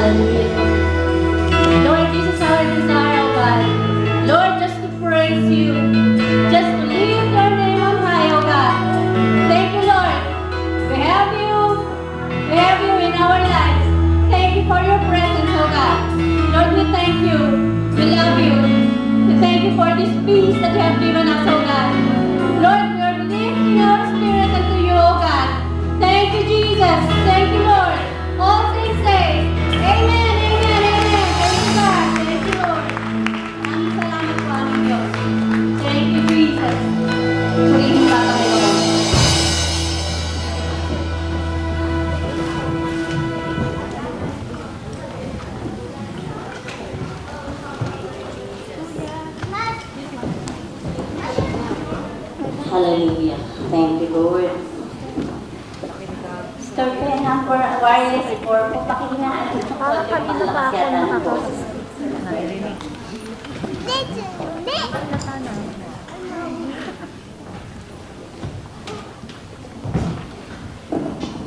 Hallelujah. Lord, this is our desire, oh God. Lord, just to praise you. Just to lift your name on high, oh God. Thank you, Lord. We have you. We have you in our lives. Thank you for your presence, oh God. Lord, we thank you. We love you. We thank you for this peace that you have given us, oh God. Lord, we are lifting our spirit unto you, oh God. Thank you, Jesus. Thank you, Lord. All things say, Amen, Amen, Amen. Thank you, God. Thank you, Lord. Maraming salamat po, aming Diyos. Thank you, Jesus. Purihin ka, Panginoon. Hallelujah. Thank you, Lord. Sir, kaya nga for wireless for papakihinaan at saka Kanina pa ako nakakasas.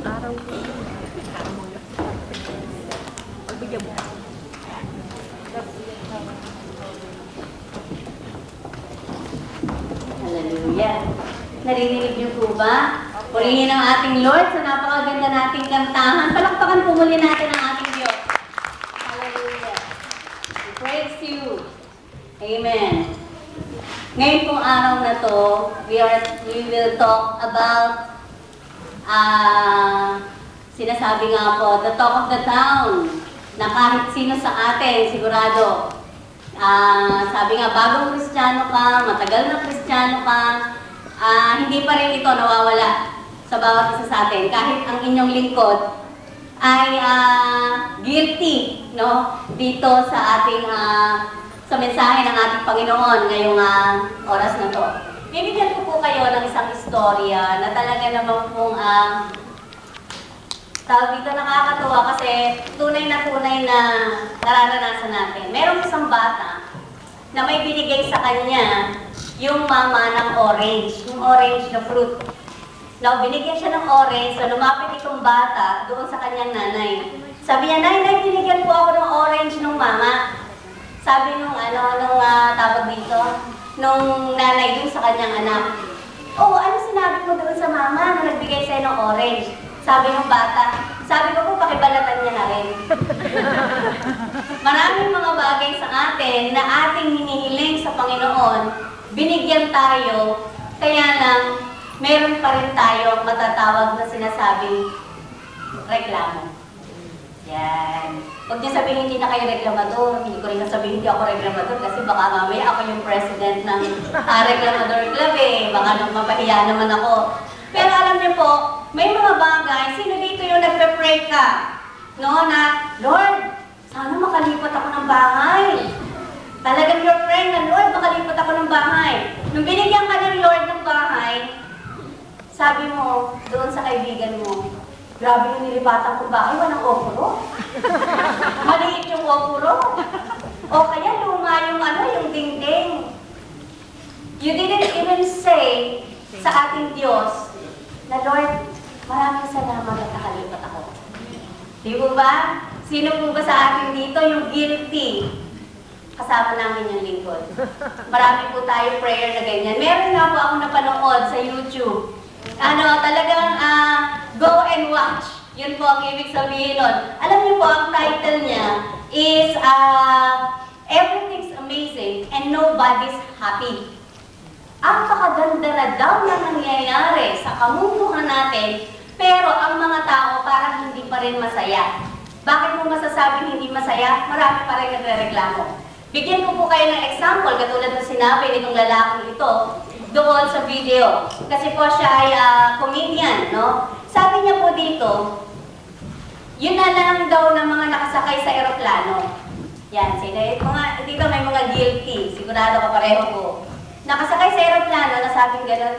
Araw ko. Pagbigyan mo. Hallelujah. Naririnig niyo po ba? Purihin ang ating Lord sa napakaganda nating kantahan. Palakpakan po muli natin ang ating Diyos. Hallelujah. We praise you. Amen. Ngayon pong araw na to, we will talk about sinasabi nga po, the talk of the town, na kahit sino sa atin, sigurado, sabi nga, bagong Kristiyano ka, matagal na Kristiyano ka, hindi pa rin ito nawawala sa bawat isa sa atin. Kahit ang inyong lingkod ay guilty, no? Dito sa ating sa mensahe ng ating Panginoon ngayong oras na to. Bibigyan ko po kayo ng isang istorya na talaga namang pong tawag dito nakakatuwa kasi tunay na nararanasan natin. Merong isang bata na may binigay sa kanya yung mama ng orange, yung orange na fruit. Now, binigyan siya ng orange, so lumapit itong bata doon sa kanyang nanay. Sabi niya, Nay, binigyan po ako ng orange ng mama. Sabi nung tawag dito, nung nanay doon sa kanyang anak. Oh, ano sinabi mo doon sa mama na nagbigay sa'yo ng orange? Sabi ng bata, sabi ko po, pakibalatan niya na rin. Maraming mga bagay sa atin na ating hinihiling sa Panginoon, binigyan tayo, kaya lang, meron pa rin tayo matatawag na sinasabing reklamo. Yan. Huwag niyo sabihin hindi na kayo reklamador. Hindi ko rin sabihin hindi ako reklamador kasi baka mamaya ako yung president ng reklamador club eh. Baka nung mapahiya naman ako. Pero alam niyo po, may mga bagay, sino dito yung nagpe-pray ka? No, na, Lord, sana makalipat ako ng bahay. Talagang you're praying na, Lord, makalipat ako ng bahay. Nung binigyan ka ng Lord ng bahay, sabi mo, doon sa kaibigan mo, grabe yung nilipatan kong bahay, walang okuro. Maliit yung okuro. O kaya luma yung dingding. You didn't even say sa ating Diyos na, Lord, maraming salamat at nakalipat ako. Di po ba? Sino po ba sa atin dito yung guilty? Kasama namin yung lingkod. Marami po tayo prayer na ganyan. Meron nga po ako napanood sa YouTube. Talagang go and watch. Yun po ang ibig sabihin nun. Alam niyo po, ang title niya is Everything's Amazing and Nobody's Happy. Ang pakaganda na daw na nangyayari sa kamunduhan natin, pero ang mga tao parang hindi pa rin masaya. Bakit mo masasabing hindi masaya? Marami pa rin nagrereklamo. Bigyan ko po kayo ng example, katulad ng sinabi nitong lalaking ito doon sa video. Kasi po siya ay comedian, no? Sabi niya po dito, yun na lang daw ng mga nakasakay sa eroplano. Yan, dito may mga guilty, sigurado ka pareho po. Nakasakay sa eroplano, nasabing gano'n,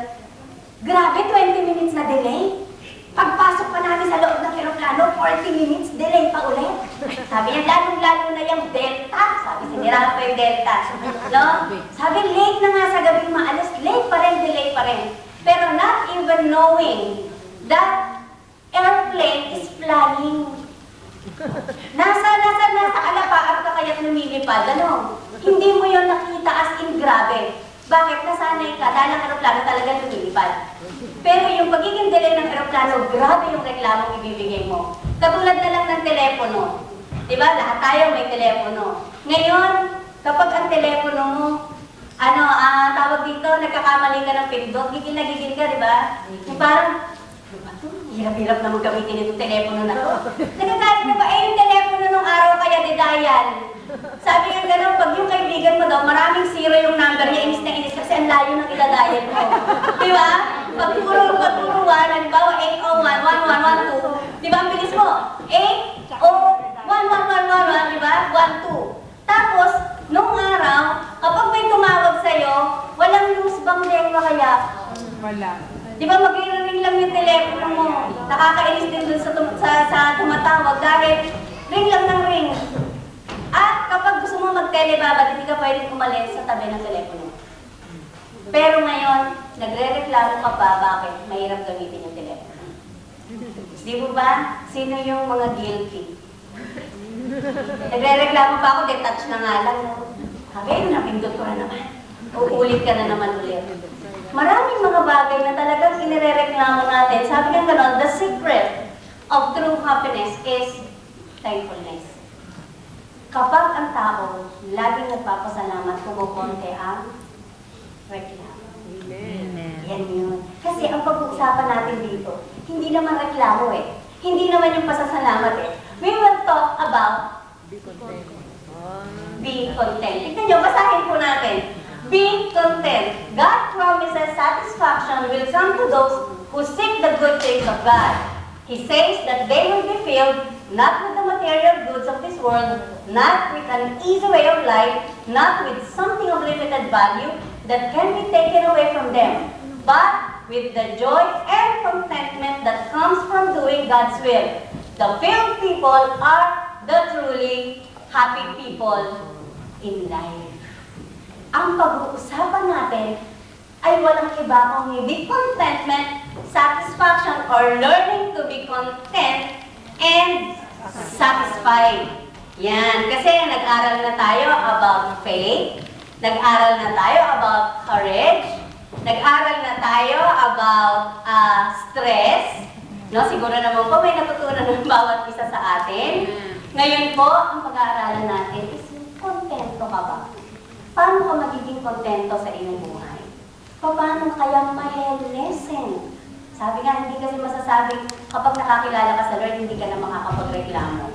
grabe, 20 minutes na delay. Pagpasok pa namin sa loob ng eroplano, 40 minutes, delay pa ulit. Sabi niya, lalong-lalo na yung Delta. Sabi, sinira pa yung Delta. No? Sabi, late na nga sa gabing maalas, late pa rin, delay pa rin. Pero not even knowing that airplane is flying. Nasa eroplano talaga lumilipad. Pero yung pagiging delay ng eroplano, grabe yung reklamong ibibigay mo. Katulad na lang ng telepono. Di ba? Lahat tayo may telepono. Ngayon, kapag ang telepono mo, tawag dito, nagkakamali ka ng pindot, gigil na gigil ka, di ba? Yung parang, ano ba ito? Hirap-hirap naman gamitin itong telepono na to. Nagkakalit na ba, yung telepono nung araw kaya didayan. Sabi nga gano'n, pag yung kaibigan mo daw, maraming zero yung number niya, inis na inis kasi ang layo ng idadayan mo. Di ba? Pag puro 1, halimbawa 801, 11, 12, di ba ang bilis mo? 801, 11, di ba? 12. Tapos, nung araw, kapag may tumawag sa'yo, walang news bang lengwa kaya? Wala. Di ba mag-ring lang yung telepono mo? Nakakainis din dun sa tumatawag dahil ring lang ng ring. At kapag gusto mo mag-telebabad, hindi ka pwedeng umalis sa tabi ng telepono. Pero ngayon, nagre-reklamo ka pa, bakit? Mahirap gamitin yung telepono. Di mo ba? Sino yung mga guilty? Nagre-reklamo pa ako, detach na nga lang. Sabi, napindot ko na naman. Uulit ka na naman ulit. Maraming mga bagay na talagang inirereklamo natin. Sabi nga gano'n, the secret of true happiness is thankfulness. Kapag ang tao laging nagpapasalamat, kumukonte ang reklamo. Amen. Yan yun. Kasi ang pag-uusapan natin dito, hindi naman reklamo eh. Hindi naman yung pasasalamat eh. We will talk about Be content. be content. Tignan nyo, basahin po natin. Be content. God promises satisfaction will come to those who seek the good things of God. He says that they will be filled not with the material goods of this world, not with an easy way of life, not with something of limited value that can be taken away from them, but with the joy and contentment that comes from doing God's will. The filled people are the truly happy people in life. Ang pag-uusapan natin ay walang iba kung hindi contentment, satisfaction, or learning to be content and satisfied. Yan. Kasi nag-aral na tayo about faith, nag-aral na tayo about courage, nag-aral na tayo about stress. No, siguro naman po may natutunan ng bawat isa sa atin. Ngayon po, ang pag-aaralan natin is kontento ka ba? Paano ka magiging kontento sa iyong buhay? Paano kaya ma-lesen? Sabi nga, hindi kasi masasabing kapag nakakilala ka sa Lord, hindi ka na makakapagreklamo.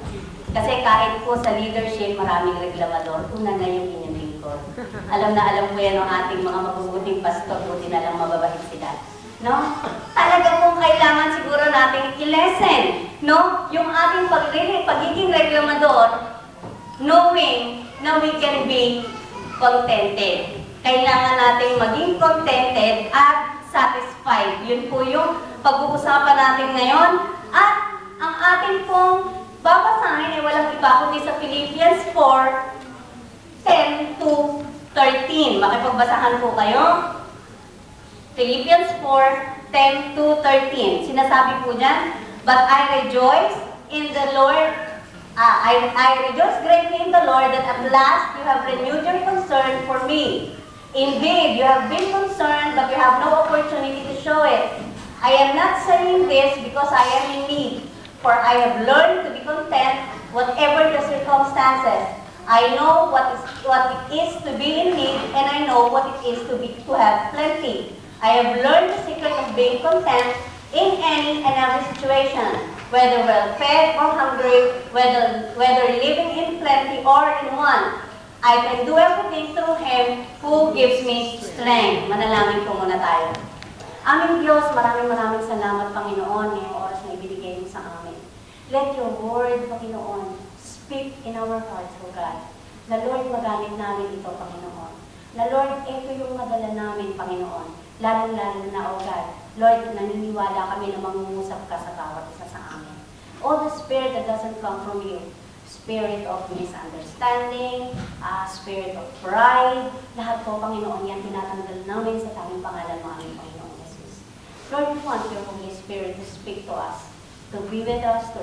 Kasi kahit po sa leadership, maraming reklamador. Una na yung inyong lingkod. Alam na alam po yan ng ating mga mabubuting pastor, buti na lang mababait sila. No? Talaga pong kailangan siguro nating i-lesson, no? Yung ating pagiging reklamador, knowing na we can be contented. Kailangan nating maging contented at satisfied. Yun po yung pag-uusapan natin ngayon. At ang ating pong babasahin ay walang iba kundi sa Philippians 4:10 to 13. Makipagbasahan po kayo. Philippians 4:10 to 13. Sinasabi po dyan, but I rejoice in the Lord. I rejoice greatly in the Lord that at last you have renewed your concern for me. Indeed, you have been concerned, but you have no opportunity to show it. I am not saying this because I am in need, for I have learned to be content whatever the circumstances. I know what it is to be in need, and I know what it is to have plenty. I have learned the secret of being content in any and every situation, whether well-fed or hungry, whether living in plenty or in want. I can do everything through Him who gives me strength. Manalangin po muna tayo. Aming Diyos, maraming salamat, Panginoon, ngayong oras na ibinigay mo sa amin. Let your word, Panginoon, speak in our hearts, O God. Na Lord, magamit namin ito, Panginoon. Na Lord, ito yung madala namin, Panginoon. Lalong-lalo na, O God. Lord, naniniwala kami na mangungusap ka sa bawat isa sa amin. All the spirit that doesn't come from you, spirit of misunderstanding, spirit of pride, lahat po, Panginoon, yan tinatanggal namin sa tanging pangalan mo, aming Panginoon Jesus. Lord, we want your Holy Spirit to speak to us, to be with us, to